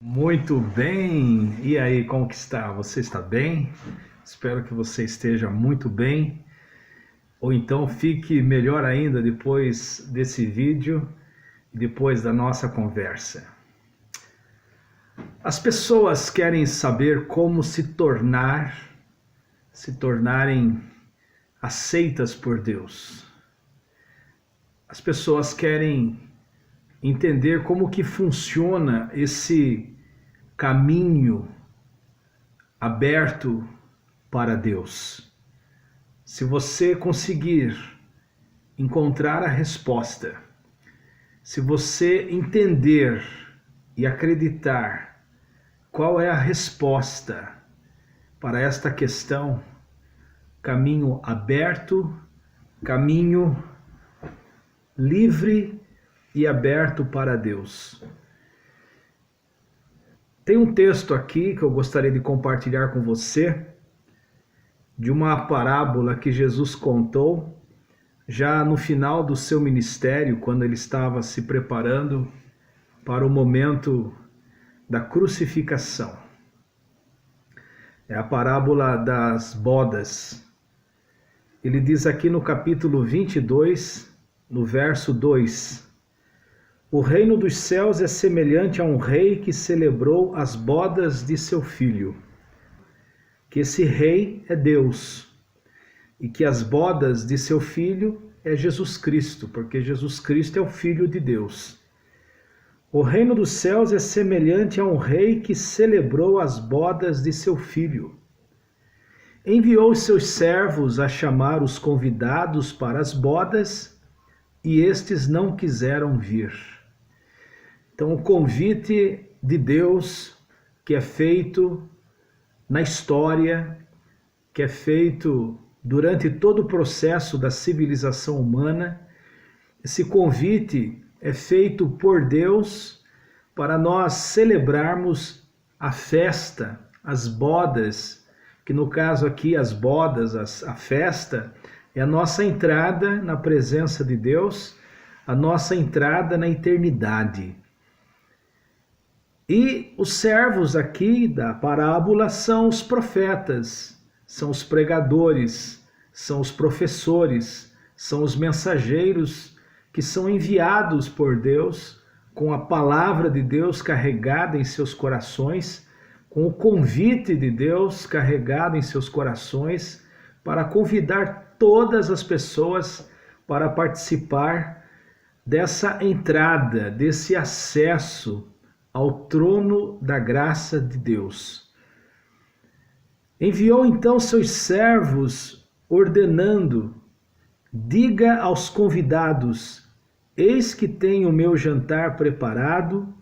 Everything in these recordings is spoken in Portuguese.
Muito bem! E aí, como que está? Você está bem? Espero que você esteja muito bem. Ou então fique melhor ainda depois desse vídeo, depois da nossa conversa. As pessoas querem saber como se tornarem aceitas por Deus. As pessoas querem entender como que funciona esse caminho aberto para Deus. Se você conseguir encontrar a resposta, se você entender e acreditar qual é a resposta para esta questão, caminho aberto, caminho livre e aberto para Deus. Tem um texto aqui que eu gostaria de compartilhar com você, de uma parábola que Jesus contou já no final do seu ministério, quando ele estava se preparando para o momento da crucificação. É a parábola das bodas. Ele diz aqui no capítulo 22, no verso 2: O reino dos céus é semelhante a um rei que celebrou as bodas de seu filho. Que esse rei é Deus e que as bodas de seu filho é Jesus Cristo, porque Jesus Cristo é o Filho de Deus. O reino dos céus é semelhante a um rei que celebrou as bodas de seu filho. Enviou os seus servos a chamar os convidados para as bodas e estes não quiseram vir. Então, o convite de Deus que é feito na história, que é feito durante todo o processo da civilização humana, esse convite é feito por Deus para nós celebrarmos a festa, as bodas, que no caso aqui as bodas, a festa, é a nossa entrada na presença de Deus, a nossa entrada na eternidade. E os servos aqui da parábola são os profetas, são os pregadores, são os professores, são os mensageiros que são enviados por Deus com a palavra de Deus carregada em seus corações, com o convite de Deus carregado em seus corações para convidar todas as pessoas para participar dessa entrada, desse acesso ao trono da graça de Deus. Enviou então seus servos, ordenando: diga aos convidados, eis que tenho o meu jantar preparado,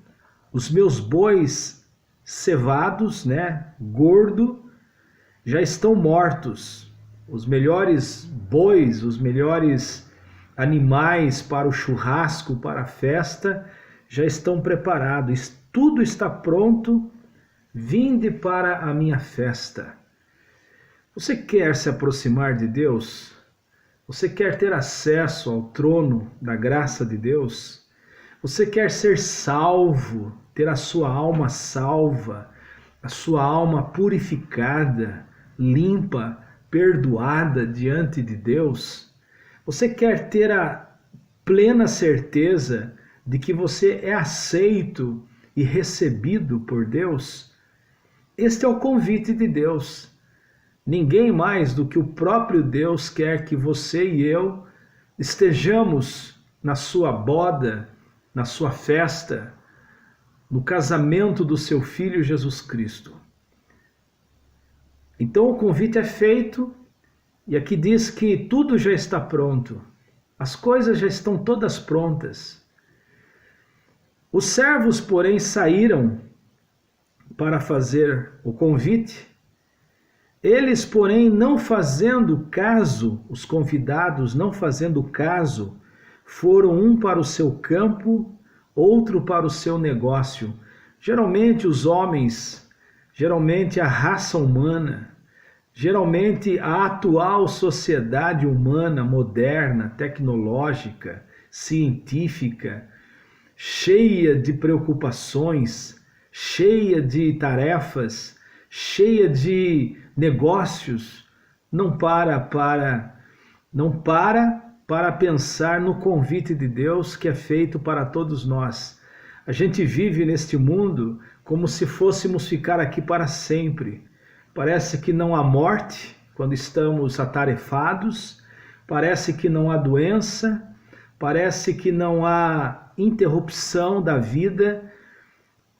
os meus bois cevados, gordo, já estão mortos. Os melhores bois, os melhores animais para o churrasco, para a festa, já estão preparados. Tudo está pronto, vinde para a minha festa. Você quer se aproximar de Deus? Você quer ter acesso ao trono da graça de Deus? Você quer ser salvo, ter a sua alma salva, a sua alma purificada, limpa, perdoada diante de Deus? Você quer ter a plena certeza de que você é aceito e recebido por Deus? Este é o convite de Deus. Ninguém mais do que o próprio Deus quer que você e eu estejamos na sua boda, na sua festa, no casamento do seu Filho Jesus Cristo. Então o convite é feito e aqui diz que tudo já está pronto. As coisas já estão todas prontas. Os servos, porém, saíram para fazer o convite. Eles, porém, não fazendo caso, os convidados não fazendo caso, foram um para o seu campo, outro para o seu negócio. Geralmente os homens, geralmente a raça humana, geralmente a atual sociedade humana, moderna, tecnológica, científica, cheia de preocupações, cheia de tarefas, cheia de negócios, não para pensar no convite de Deus que é feito para todos nós. A gente vive neste mundo como se fôssemos ficar aqui para sempre. Parece que não há morte quando estamos atarefados, parece que não há doença, parece que não há interrupção da vida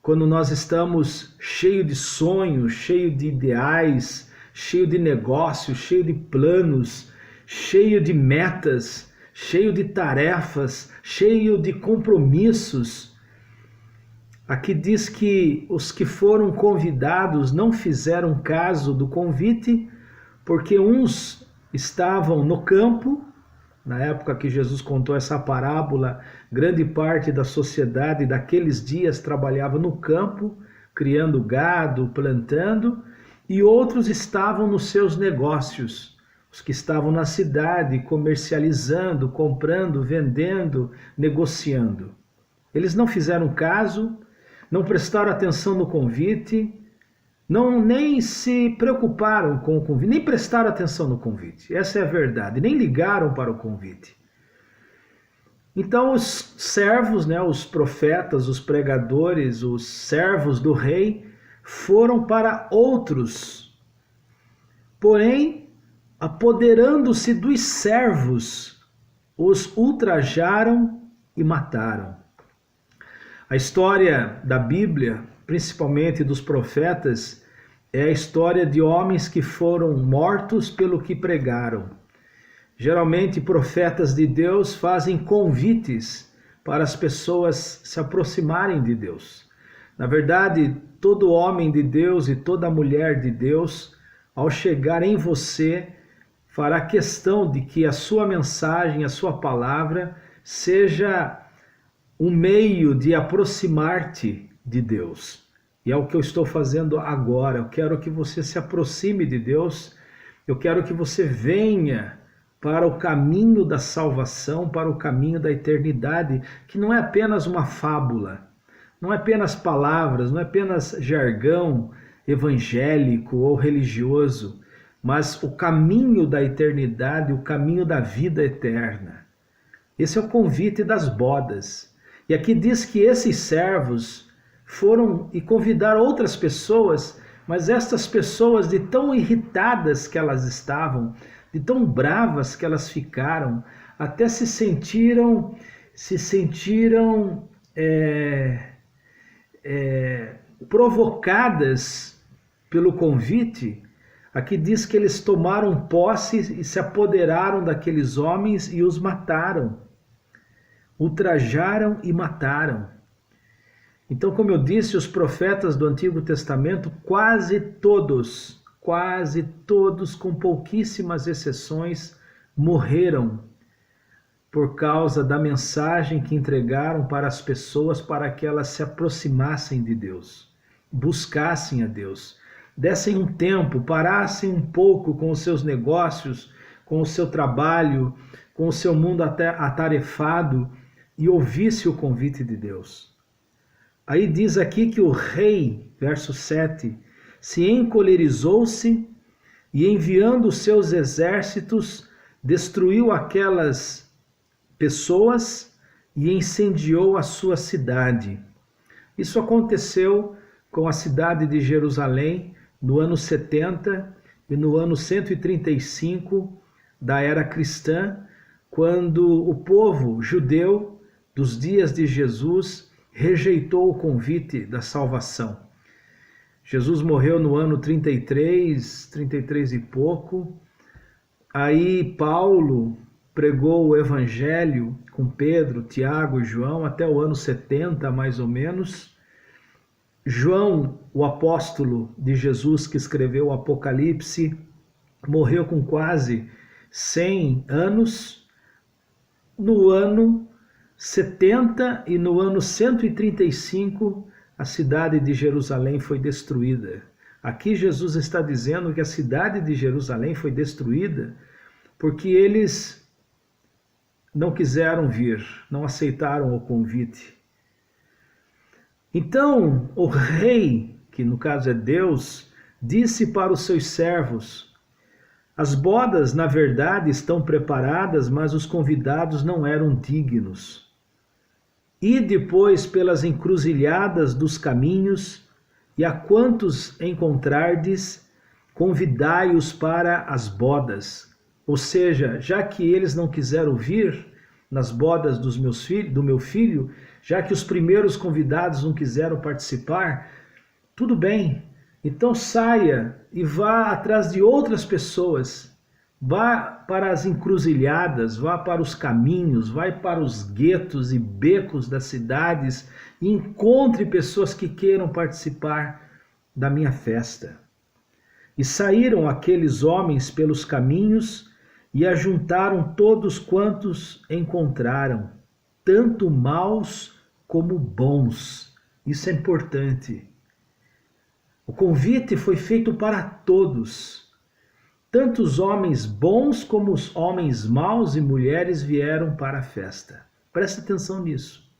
quando nós estamos cheio de sonhos, cheio de ideais, cheio de negócios, cheio de planos, cheio de metas, cheio de tarefas, cheio de compromissos. Aqui diz que os que foram convidados não fizeram caso do convite, porque uns estavam no campo. Na época que Jesus contou essa parábola, grande parte da sociedade daqueles dias trabalhava no campo, criando gado, plantando, e outros estavam nos seus negócios. Os que estavam na cidade comercializando, comprando, vendendo, negociando. Eles não fizeram caso, não prestaram atenção no convite, nem se preocuparam com o convite, nem prestaram atenção no convite. Essa é a verdade, nem ligaram para o convite. Então os servos, os profetas, os pregadores, os servos do rei foram para outros. Porém, apoderando-se dos servos, os ultrajaram e mataram. A história da Bíblia, principalmente dos profetas, é a história de homens que foram mortos pelo que pregaram. Geralmente, profetas de Deus fazem convites para as pessoas se aproximarem de Deus. Na verdade, todo homem de Deus e toda mulher de Deus, ao chegar em você, fará questão de que a sua mensagem, a sua palavra, seja um meio de aproximar-te de Deus. E é o que eu estou fazendo agora. Eu quero que você se aproxime de Deus. Eu quero que você venha para o caminho da salvação, para o caminho da eternidade, que não é apenas uma fábula, não é apenas palavras, não é apenas jargão evangélico ou religioso, mas o caminho da eternidade, o caminho da vida eterna. Esse é o convite das bodas. E aqui diz que esses servos foram e convidaram outras pessoas, mas estas pessoas, de tão irritadas que elas estavam, de tão bravas que elas ficaram, até se sentiram provocadas pelo convite. Aqui diz que eles tomaram posse e se apoderaram daqueles homens e os mataram. Ultrajaram e mataram. Então, como eu disse, os profetas do Antigo Testamento, quase todos, com pouquíssimas exceções, morreram por causa da mensagem que entregaram para as pessoas, para que elas se aproximassem de Deus, buscassem a Deus, dessem um tempo, parassem um pouco com os seus negócios, com o seu trabalho, com o seu mundo atarefado e ouvisse o convite de Deus. Aí diz aqui que o rei, verso 7, se encolerizou-se e, enviando os seus exércitos, destruiu aquelas pessoas e incendiou a sua cidade. Isso aconteceu com a cidade de Jerusalém no ano 70 e no ano 135 da era cristã, quando o povo judeu dos dias de Jesus rejeitou o convite da salvação. Jesus morreu no ano 33 e pouco. Aí Paulo pregou o evangelho com Pedro, Tiago e João até o ano 70, mais ou menos. João, o apóstolo de Jesus que escreveu o Apocalipse, morreu com quase 100 anos. No ano 70 e no ano 135, a cidade de Jerusalém foi destruída. Aqui Jesus está dizendo que a cidade de Jerusalém foi destruída porque eles não quiseram vir, não aceitaram o convite. Então o rei, que no caso é Deus, disse para os seus servos: as bodas, na verdade, estão preparadas, mas os convidados não eram dignos. E depois pelas encruzilhadas dos caminhos, e a quantos encontrardes, convidai-os para as bodas. Ou seja, já que eles não quiseram vir nas bodas do meu filho, já que os primeiros convidados não quiseram participar, tudo bem. Então saia e vá atrás de outras pessoas. Vá para as encruzilhadas, vá para os caminhos, vai para os guetos e becos das cidades e encontre pessoas que queiram participar da minha festa. E saíram aqueles homens pelos caminhos e ajuntaram todos quantos encontraram, tanto maus como bons. Isso é importante. O convite foi feito para todos. Tanto os homens bons como os homens maus e mulheres vieram para a festa. Presta atenção nisso.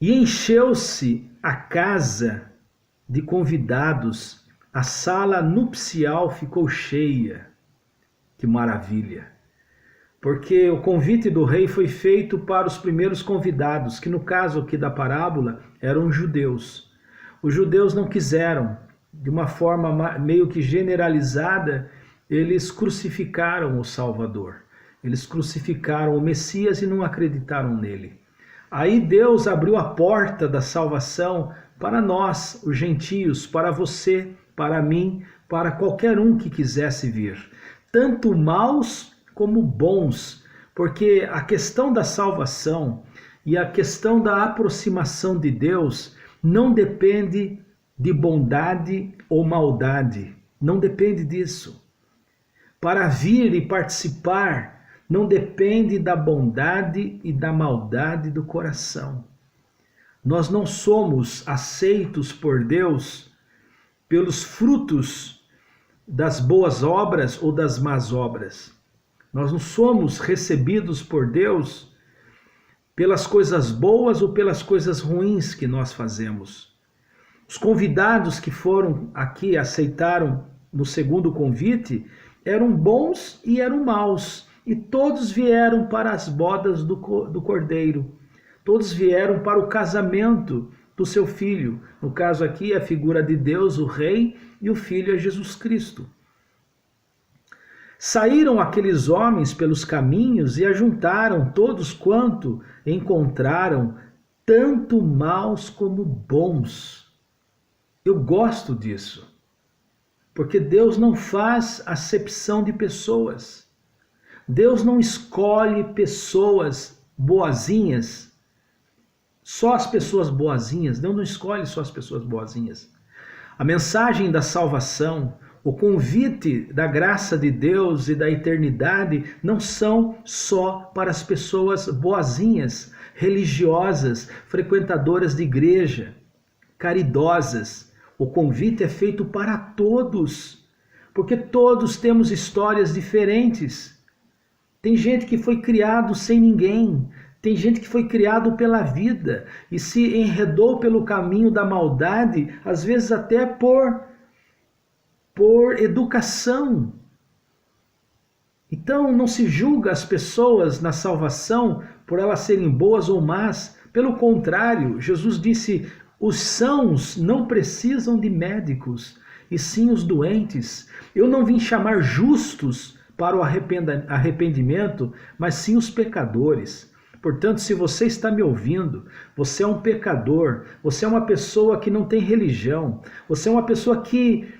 E encheu-se a casa de convidados, a sala nupcial ficou cheia. Que maravilha! Porque o convite do rei foi feito para os primeiros convidados, que no caso aqui da parábola eram judeus. Os judeus não quiseram, de uma forma meio que generalizada, eles crucificaram o Salvador. Eles crucificaram o Messias e não acreditaram nele. Aí Deus abriu a porta da salvação para nós, os gentios, para você, para mim, para qualquer um que quisesse vir. Tanto maus como bons, porque a questão da salvação e a questão da aproximação de Deus não depende de bondade ou maldade, não depende disso. Para vir e participar não depende da bondade e da maldade do coração. Nós não somos aceitos por Deus pelos frutos das boas obras ou das más obras. Nós não somos recebidos por Deus pelas coisas boas ou pelas coisas ruins que nós fazemos. Os convidados que foram aqui, aceitaram no segundo convite, eram bons e eram maus. E todos vieram para as bodas do Cordeiro. Todos vieram para o casamento do seu filho. No caso aqui, a figura de Deus, o Rei, e o Filho é Jesus Cristo. Saíram aqueles homens pelos caminhos e ajuntaram todos quanto encontraram, tanto maus como bons. Eu gosto disso, porque Deus não faz acepção de pessoas. Deus não escolhe pessoas boazinhas, só as pessoas boazinhas. Deus não escolhe só as pessoas boazinhas. A mensagem da salvação, o convite da graça de Deus e da eternidade não são só para as pessoas boazinhas, religiosas, frequentadoras de igreja, caridosas. O convite é feito para todos, porque todos temos histórias diferentes. Tem gente que foi criado sem ninguém, tem gente que foi criado pela vida e se enredou pelo caminho da maldade, às vezes até por educação. Então não se julga as pessoas na salvação por elas serem boas ou más. Pelo contrário, Jesus disse: os sãos não precisam de médicos, e sim os doentes. Eu não vim chamar justos para o arrependimento, mas sim os pecadores. Portanto, se você está me ouvindo, você é um pecador, você é uma pessoa que não tem religião, você é uma pessoa que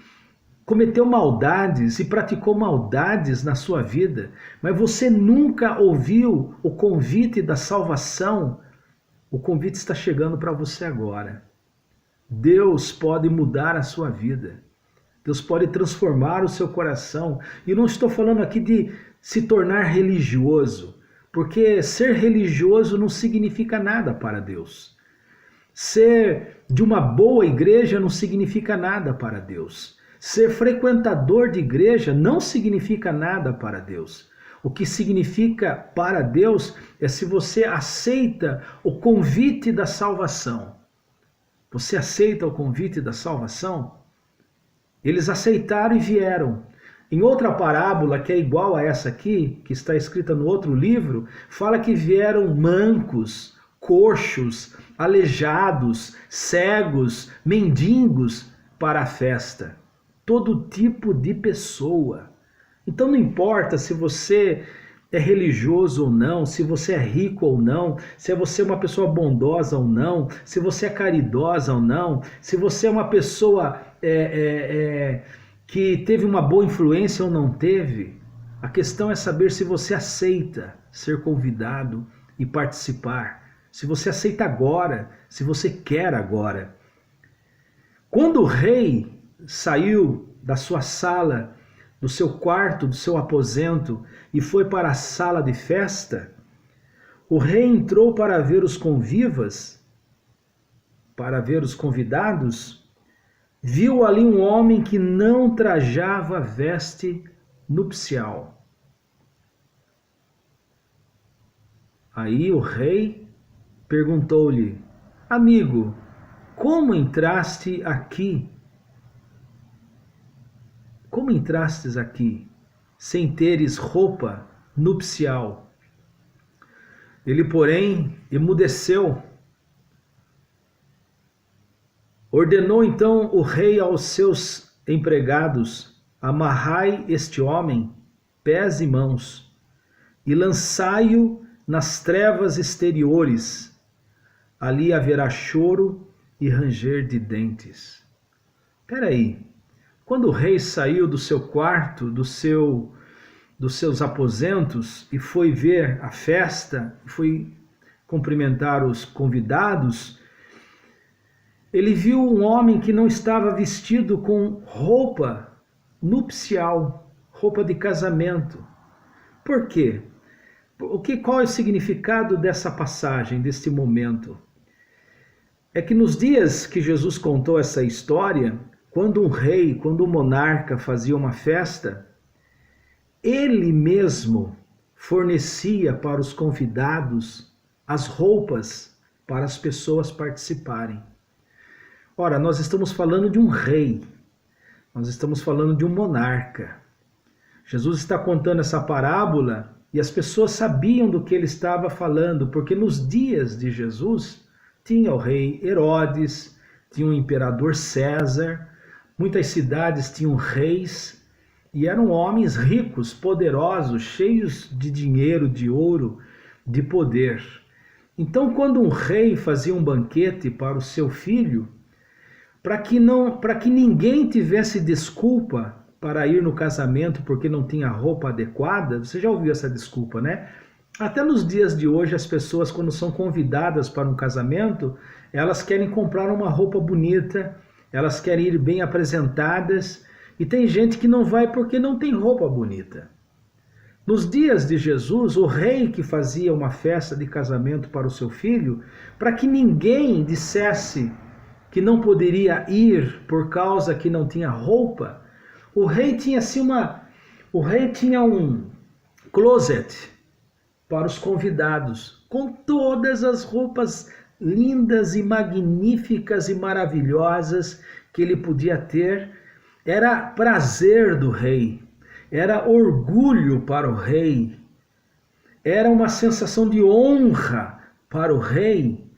cometeu maldades e praticou maldades na sua vida, mas você nunca ouviu o convite da salvação. O convite está chegando para você agora. Deus pode mudar a sua vida. Deus pode transformar o seu coração. E não estou falando aqui de se tornar religioso, porque ser religioso não significa nada para Deus. Ser de uma boa igreja não significa nada para Deus. Ser frequentador de igreja não significa nada para Deus. O que significa para Deus é se você aceita o convite da salvação. Você aceita o convite da salvação? Eles aceitaram e vieram. Em outra parábola, que é igual a essa aqui, que está escrita no outro livro, fala que vieram mancos, coxos, aleijados, cegos, mendigos para a festa. Todo tipo de pessoa. Então não importa se você é religioso ou não, se você é rico ou não, se você é uma pessoa bondosa ou não, se você é caridosa ou não, se você é uma pessoa que teve uma boa influência ou não teve. A questão é saber se você aceita ser convidado e participar. Se você aceita agora, se você quer agora. Quando o rei saiu da sua sala, do seu quarto, do seu aposento e foi para a sala de festa, o rei entrou para ver os convivas, para ver os convidados, viu ali um homem que não trajava veste nupcial. Aí o rei perguntou-lhe: amigo, como entraste aqui? Como entrastes aqui sem teres roupa nupcial? Ele, porém, emudeceu. Ordenou então o rei aos seus empregados: amarrai este homem, pés e mãos, e lançai-o nas trevas exteriores. Ali haverá choro e ranger de dentes. Espera aí. Quando o rei saiu do seu quarto, dos seus aposentos e foi ver a festa, foi cumprimentar os convidados, ele viu um homem que não estava vestido com roupa nupcial, roupa de casamento. Por quê? Qual é o significado dessa passagem, deste momento? É que nos dias que Jesus contou essa história, quando um rei, quando um monarca fazia uma festa, ele mesmo fornecia para os convidados as roupas para as pessoas participarem. Ora, nós estamos falando de um rei, nós estamos falando de um monarca. Jesus está contando essa parábola e as pessoas sabiam do que ele estava falando, porque nos dias de Jesus tinha o rei Herodes, tinha o imperador César, muitas cidades tinham reis e eram homens ricos, poderosos, cheios de dinheiro, de ouro, de poder. Então, quando um rei fazia um banquete para o seu filho, para que ninguém tivesse desculpa para ir no casamento porque não tinha roupa adequada, você já ouviu essa desculpa, né? Até nos dias de hoje, as pessoas, quando são convidadas para um casamento, elas querem comprar uma roupa bonita, elas querem ir bem apresentadas, e tem gente que não vai porque não tem roupa bonita. Nos dias de Jesus, o rei que fazia uma festa de casamento para o seu filho, para que ninguém dissesse que não poderia ir por causa que não tinha roupa, o rei tinha um closet para os convidados, com todas as roupas lindas e magníficas e maravilhosas que ele podia ter. Era prazer do rei, era orgulho para o rei, era uma sensação de honra para o rei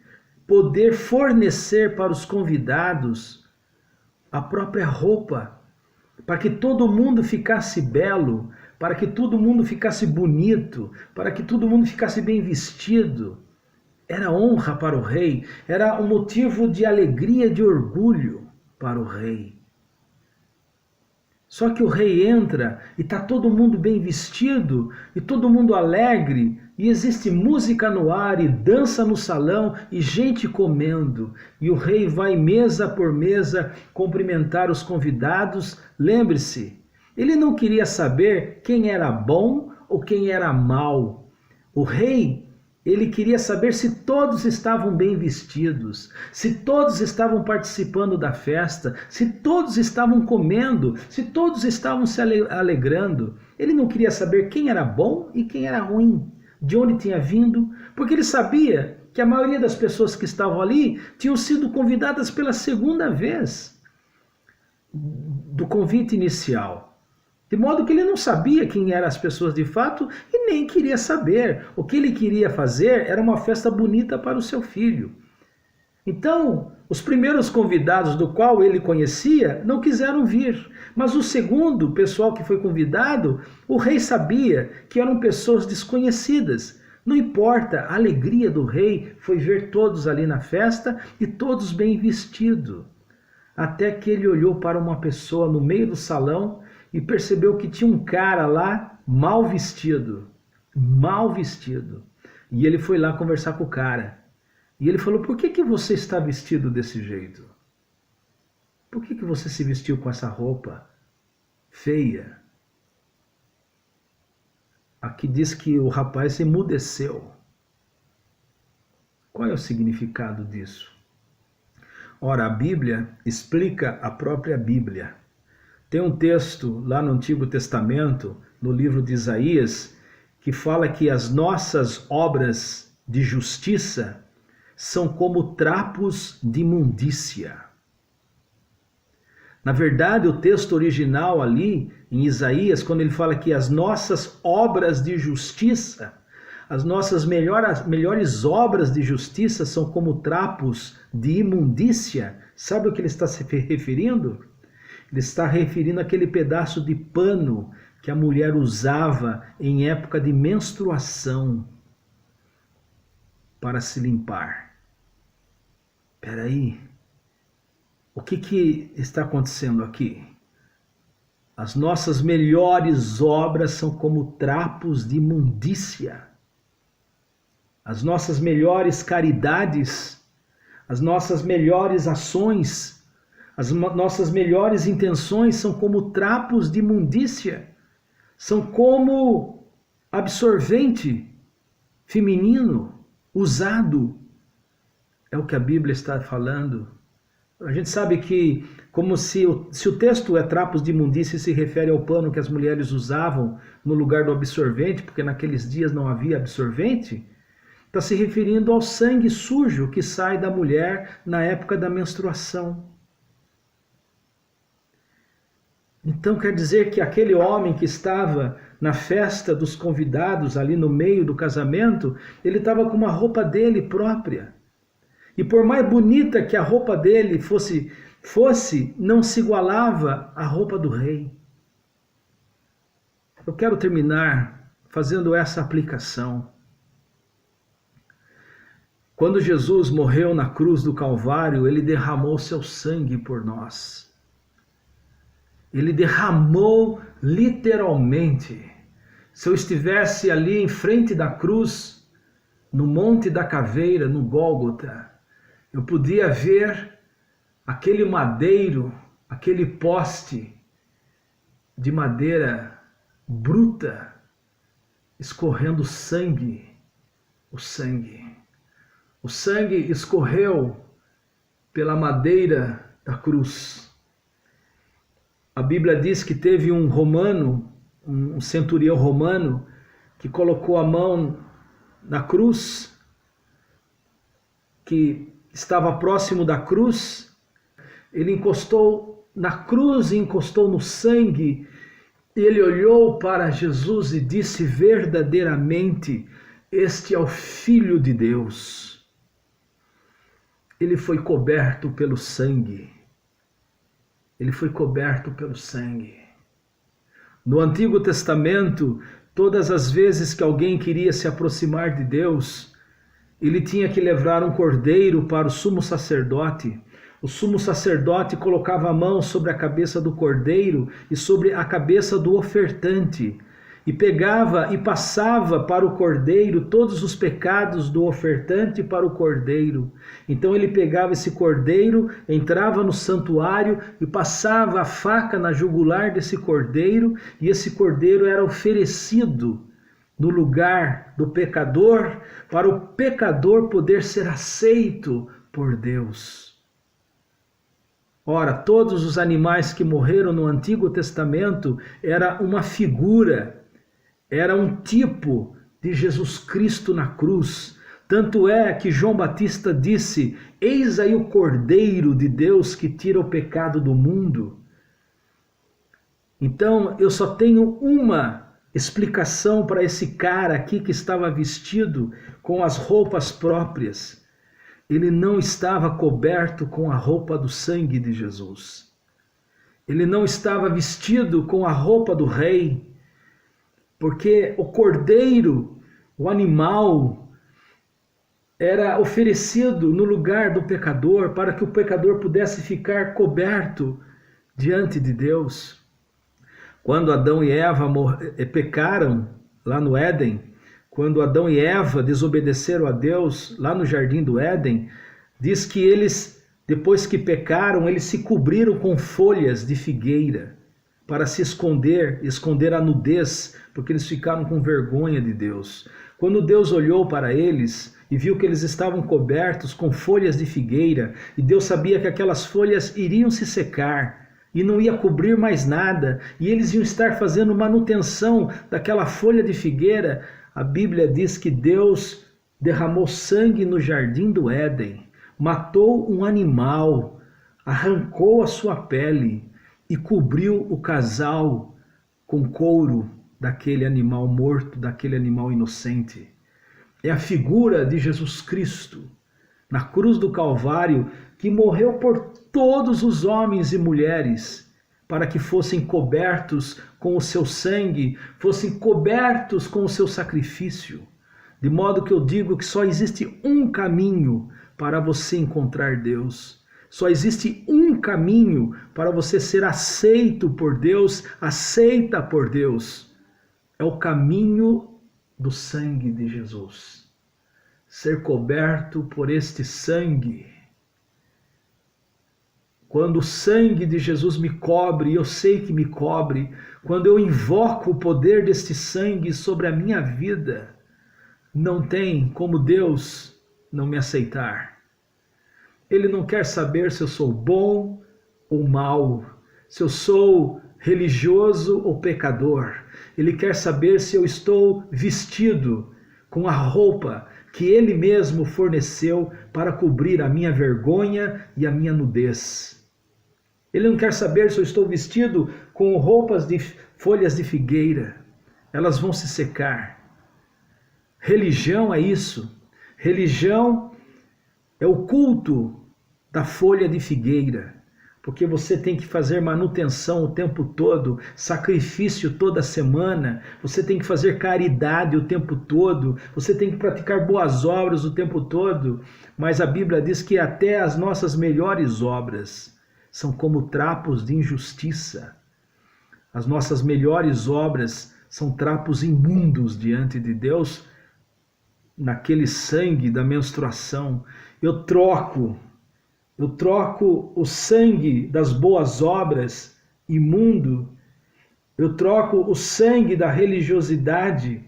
poder fornecer para os convidados a própria roupa, para que todo mundo ficasse belo, para que todo mundo ficasse bonito, para que todo mundo ficasse bem vestido. Era honra para o rei, era um motivo de alegria, de orgulho para o rei. Só que o rei entra e está todo mundo bem vestido e todo mundo alegre e existe música no ar e dança no salão e gente comendo. E o rei vai mesa por mesa cumprimentar os convidados. Lembre-se, ele não queria saber quem era bom ou quem era mau. O rei Ele queria saber se todos estavam bem vestidos, se todos estavam participando da festa, se todos estavam comendo, se todos estavam se alegrando. Ele não queria saber quem era bom e quem era ruim, de onde tinha vindo, porque ele sabia que a maioria das pessoas que estavam ali tinham sido convidadas pela segunda vez do convite inicial. De modo que ele não sabia quem eram as pessoas de fato e nem queria saber. O que ele queria fazer era uma festa bonita para o seu filho. Então, os primeiros convidados do qual ele conhecia não quiseram vir. Mas o segundo, o pessoal que foi convidado, o rei sabia que eram pessoas desconhecidas. Não importa, a alegria do rei foi ver todos ali na festa e todos bem vestidos. Até que ele olhou para uma pessoa no meio do salão e percebeu que tinha um cara lá mal vestido. E ele foi lá conversar com o cara. E ele falou: por que você está vestido desse jeito? Por que você se vestiu com essa roupa feia? Aqui diz que o rapaz emudeceu. Qual é o significado disso? Ora, a Bíblia explica a própria Bíblia. Tem um texto lá no Antigo Testamento, no livro de Isaías, que fala que as nossas obras de justiça são como trapos de imundícia. Na verdade, o texto original ali, em Isaías, quando ele fala que as nossas obras de justiça, as nossas melhores obras de justiça são como trapos de imundícia, sabe o que ele está se referindo? Ele está referindo àquele pedaço de pano que a mulher usava em época de menstruação para se limpar. Espera aí, o que está acontecendo aqui? As nossas melhores obras são como trapos de imundícia. As nossas melhores caridades, as nossas melhores ações, as nossas melhores intenções são como trapos de imundícia, são como absorvente feminino usado. É o que a Bíblia está falando. A gente sabe que, como se o texto é trapos de imundícia, se refere ao pano que as mulheres usavam no lugar do absorvente, porque naqueles dias não havia absorvente, está se referindo ao sangue sujo que sai da mulher na época da menstruação. Então quer dizer que aquele homem que estava na festa dos convidados, ali no meio do casamento, ele estava com uma roupa dele própria. E por mais bonita que a roupa dele fosse, não se igualava à roupa do rei. Eu quero terminar fazendo essa aplicação. Quando Jesus morreu na cruz do Calvário, ele derramou seu sangue por nós. Ele derramou literalmente. Se eu estivesse ali em frente da cruz, no Monte da Caveira, no Gólgota, eu podia ver aquele madeiro, aquele poste de madeira bruta, escorrendo sangue, o sangue. O sangue escorreu pela madeira da cruz. A Bíblia diz que teve um romano, um centurião romano, que colocou a mão na cruz, que estava próximo da cruz. Ele encostou na cruz e encostou no sangue. Ele olhou para Jesus e disse: verdadeiramente, este é o Filho de Deus. Ele foi coberto pelo sangue. Ele foi coberto pelo sangue. No Antigo Testamento, todas as vezes que alguém queria se aproximar de Deus, ele tinha que levar um cordeiro para o sumo sacerdote. O sumo sacerdote colocava a mão sobre a cabeça do cordeiro e sobre a cabeça do ofertante, e pegava e passava para o cordeiro todos os pecados do ofertante para o cordeiro. Então ele pegava esse cordeiro, entrava no santuário e passava a faca na jugular desse cordeiro, e esse cordeiro era oferecido no lugar do pecador, para o pecador poder ser aceito por Deus. Ora, todos os animais que morreram no Antigo Testamento era uma figura, era um tipo de Jesus Cristo na cruz. Tanto é que João Batista disse: eis aí o Cordeiro de Deus que tira o pecado do mundo. Então eu só tenho uma explicação para esse cara aqui que estava vestido com as roupas próprias. Ele não estava coberto com a roupa do sangue de Jesus. Ele não estava vestido com a roupa do rei, porque o cordeiro, o animal, era oferecido no lugar do pecador para que o pecador pudesse ficar coberto diante de Deus. Quando Adão e Eva pecaram lá no Éden, quando Adão e Eva desobedeceram a Deus lá no jardim do Éden, diz que eles, depois que pecaram, eles se cobriram com folhas de figueira para se esconder a nudez, porque eles ficaram com vergonha de Deus. Quando Deus olhou para eles e viu que eles estavam cobertos com folhas de figueira, e Deus sabia que aquelas folhas iriam se secar, e não ia cobrir mais nada, e eles iam estar fazendo manutenção daquela folha de figueira, a Bíblia diz que Deus derramou sangue no jardim do Éden, matou um animal, arrancou a sua pele e cobriu o casal com couro daquele animal morto, daquele animal inocente. É a figura de Jesus Cristo na cruz do Calvário, que morreu por todos os homens e mulheres, para que fossem cobertos com o seu sangue, fossem cobertos com o seu sacrifício. De modo que eu digo que só existe um caminho para você encontrar Deus. Só existe um caminho para você ser aceito por Deus, aceita por Deus. É o caminho do sangue de Jesus. Ser coberto por este sangue. Quando o sangue de Jesus me cobre, e eu sei que me cobre, quando eu invoco o poder deste sangue sobre a minha vida, não tem como Deus não me aceitar. Ele não quer saber se eu sou bom ou mau, se eu sou religioso ou pecador. Ele quer saber se eu estou vestido com a roupa que Ele mesmo forneceu para cobrir a minha vergonha e a minha nudez. Ele não quer saber se eu estou vestido com roupas de folhas de figueira. Elas vão se secar. Religião é isso. Religião é o culto da folha de figueira. Porque você tem que fazer manutenção o tempo todo, sacrifício toda semana, você tem que fazer caridade o tempo todo, você tem que praticar boas obras o tempo todo, mas a Bíblia diz que até as nossas melhores obras são como trapos de injustiça. As nossas melhores obras são trapos imundos diante de Deus, naquele sangue da menstruação. Eu troco o sangue das boas obras imundo, eu troco o sangue da religiosidade,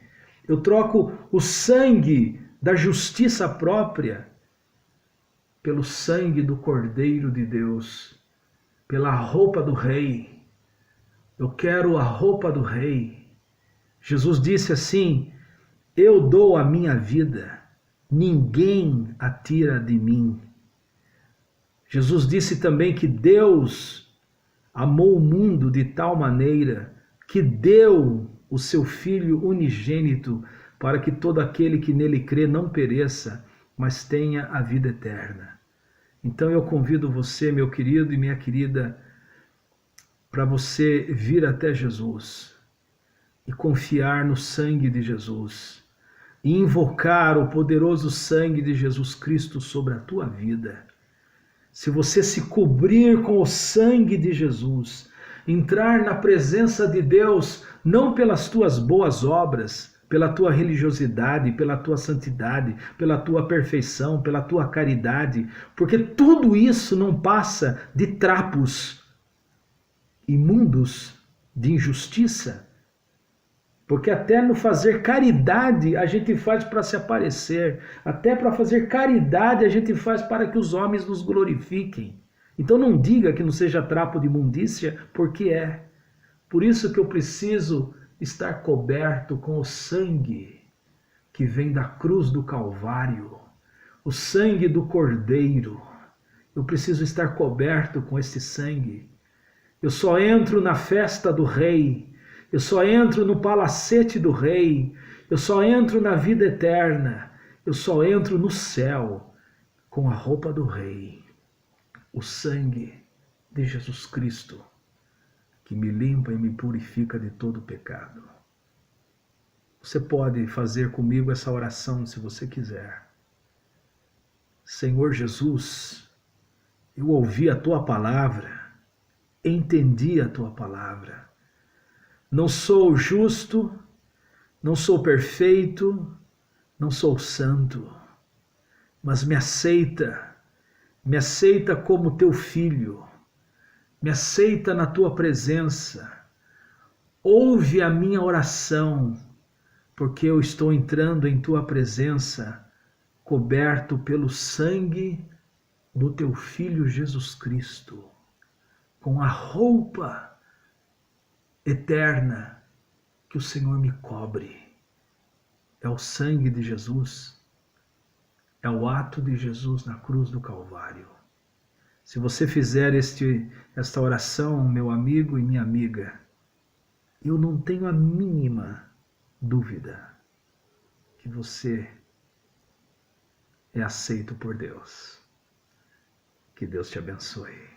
eu troco o sangue da justiça própria pelo sangue do Cordeiro de Deus, pela roupa do Rei. Eu quero a roupa do Rei. Jesus disse assim: eu dou a minha vida, ninguém a tira de mim. Jesus disse também que Deus amou o mundo de tal maneira que deu o seu Filho unigênito para que todo aquele que nele crê não pereça, mas tenha a vida eterna. Então eu convido você, meu querido e minha querida, para você vir até Jesus e confiar no sangue de Jesus e invocar o poderoso sangue de Jesus Cristo sobre a tua vida. Se você se cobrir com o sangue de Jesus, entrar na presença de Deus, não pelas tuas boas obras, pela tua religiosidade, pela tua santidade, pela tua perfeição, pela tua caridade, porque tudo isso não passa de trapos imundos de injustiça. Porque até no fazer caridade a gente faz para se aparecer. Até para fazer caridade a gente faz para que os homens nos glorifiquem. Então não diga que não seja trapo de imundícia, porque é. Por isso que eu preciso estar coberto com o sangue que vem da cruz do Calvário, o sangue do Cordeiro. Eu preciso estar coberto com esse sangue. Eu só entro na festa do Rei, eu só entro no palacete do Rei, eu só entro na vida eterna, eu só entro no céu com a roupa do Rei, o sangue de Jesus Cristo, que me limpa e me purifica de todo pecado. Você pode fazer comigo essa oração se você quiser. Senhor Jesus, eu ouvi a tua palavra, entendi a tua palavra. Não sou justo, não sou perfeito, não sou santo, mas me aceita como teu filho, me aceita na tua presença, ouve a minha oração, porque eu estou entrando em tua presença, coberto pelo sangue do teu Filho Jesus Cristo, com a roupa eterna que o Senhor me cobre. É o sangue de Jesus, é o ato de Jesus na cruz do Calvário. Se você fizer esta oração, meu amigo e minha amiga, eu não tenho a mínima dúvida que você é aceito por Deus. Que Deus te abençoe.